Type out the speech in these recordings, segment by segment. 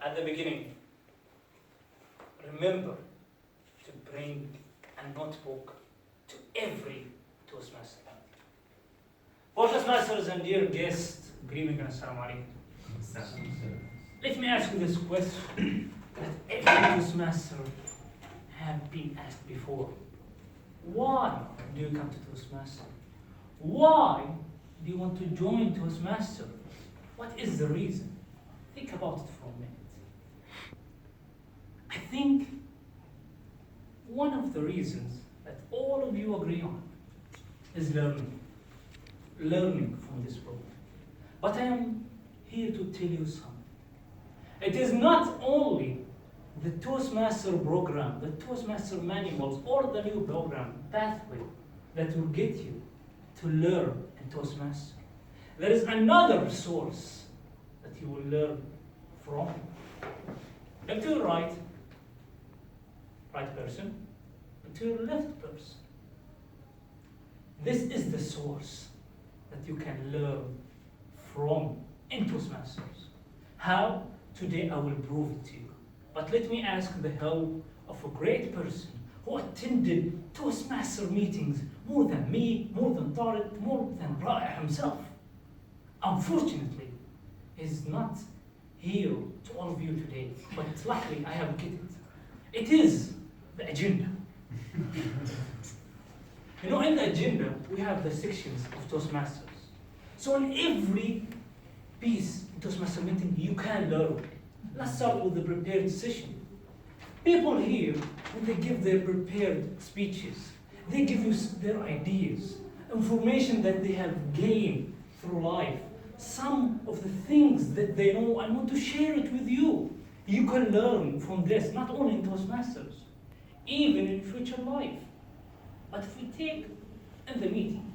at the beginning, remember to bring a notebook to every Toastmaster. For Toastmasters and dear guests, good evening and assalamu alaikum. Let me ask you this question that every Toastmaster have been asked before. Why do you come to Toastmaster? Why do you want to join Toastmaster? What is the reason? Think about it for a minute. I think one of the reasons that all of you agree on is learning. Learning from this program. But I am here to tell you something. It is not only the Toastmaster program, the Toastmaster manuals, or the new program, Pathway, that will get you to learn in Toastmaster. There is another source that you will learn from. Look to your right person, and to your left person. This is the source that you can learn from in Toastmasters. How? Today I will prove it to you. But let me ask the help of a great person who attended Toastmaster meetings more than me, more than Tariq, more than Ra'i himself. Unfortunately, he's not here to all of you today, but luckily I have get it. It is the agenda. You know, in the agenda, we have the sections of Toastmasters. So in every piece in Toastmaster meeting, you can learn. Let's start with the prepared session. People here, when they give their prepared speeches, they give you their ideas, information that they have gained through life, some of the things that they know and want to share it with you. You can learn from this, not only in Toastmasters, even in future life. But if we take in the meeting,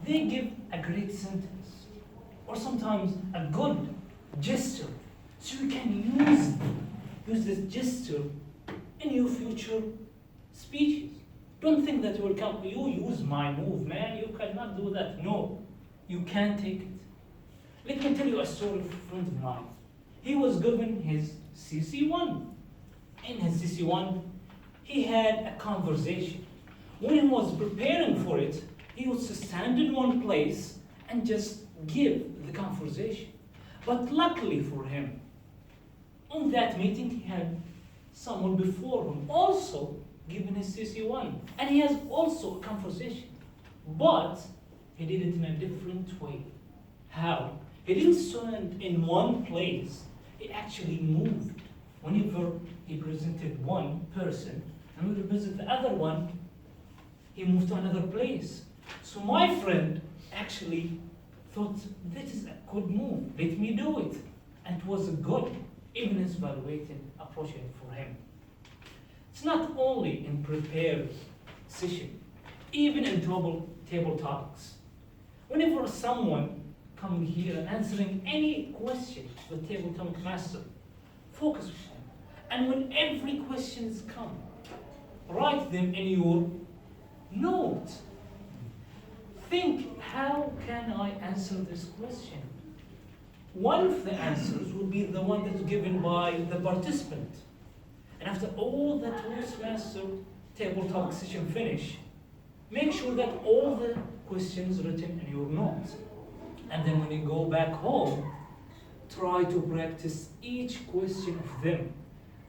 they give a great sentence, or sometimes a good gesture, so you can use this gesture in your future speeches. Don't think that you will come, you use my move, man, you cannot do that. No, you can take it. Let me tell you a story of a friend of mine. He was given his CC1. In his CC1, he had a conversation. When he was preparing for it, he was to stand in one place and just give the conversation. But luckily for him, on that meeting, he had someone before him also given his CC1. And he has also a conversation. But he did it in a different way. How? He didn't stand in one place. He actually moved. Whenever he presented one person, and when he presented the other one, he moved to another place. So my friend actually thought, this is a good move, let me do it. And it was good, even his evaluated approach for him. It's not only in prepared session, even in table topics. Whenever someone coming here and answering any question to the table topic master, focus on him. And when every question is come, write them in your note. Think, how can I answer this question? One of the answers will be the one that's given by the participant. And after all the Toastmaster table talk session finish, make sure that all the questions written in your notes. And then when you go back home, try to practice each question of them.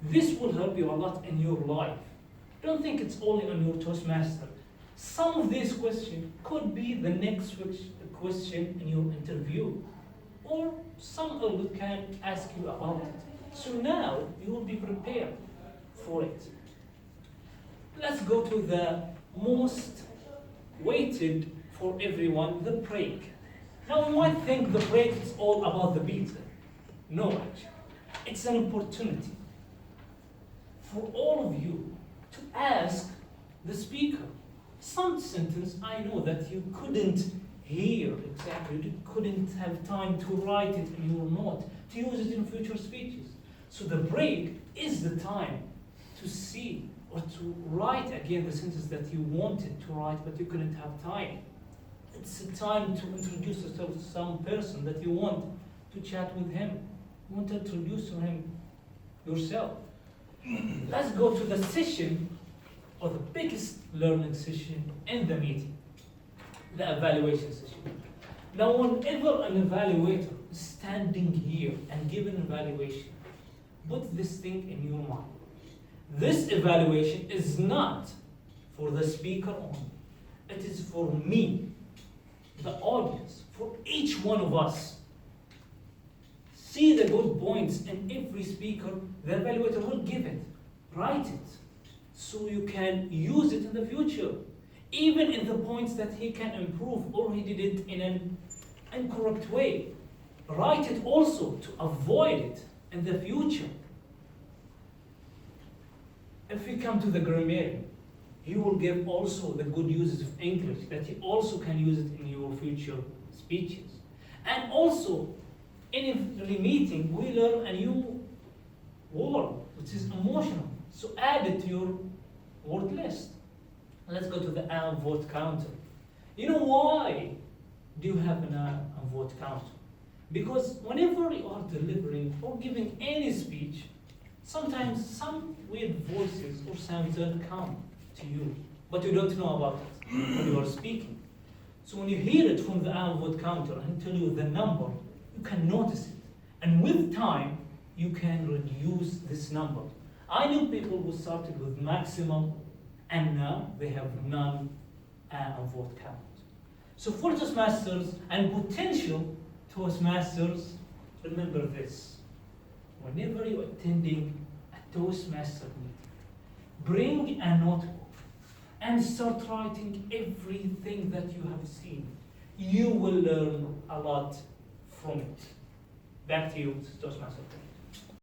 This will help you a lot in your life. Don't think it's only on your Toastmaster. Some of these questions could be the next question in your interview, or some of it can ask you about it. So now you will be prepared for it. Let's go to the most weighted for everyone, the break. Now you might think the break is all about the pizza. No, actually. It's an opportunity for all of you to ask the speaker some sentence I know that you couldn't hear exactly, you couldn't have time to write it in your note, to use it in future speeches. So the break is the time to see or to write again the sentence that you wanted to write but you couldn't have time. It's a time to introduce yourself to some person that you want to chat with him. You want to introduce to him yourself. Let's go to the session, or the biggest learning session in the meeting, the evaluation session. Now, whenever an evaluator is standing here and giving an evaluation, put this thing in your mind. This evaluation is not for the speaker only. It is for me, the audience, for each one of us. See the good points in every speaker, the evaluator will give it. Write it, so you can use it in the future. Even in the points that he can improve or he did it in an incorrect way. Write it also to avoid it in the future. If we come to the grammarian, he will give also the good uses of English that you also can use it in your future speeches. And also, in every meeting, we learn a new word, which is emotional. So add it to your word list. Let's go to the vote counter. You know why do you have an vote counter? Because whenever you are delivering or giving any speech, sometimes some weird voices or sounds will come to you, but you don't know about it when you are speaking. So when you hear it from the vote counter and tell you the number, you can notice it. And with time, you can reduce this number. I know people who started with maximum and now they have none vote count. So for Toastmasters and potential Toastmasters, remember this. Whenever you're attending a Toastmaster meeting, bring a notebook and start writing everything that you have seen. You will learn a lot from it. Back to you, Toastmaster.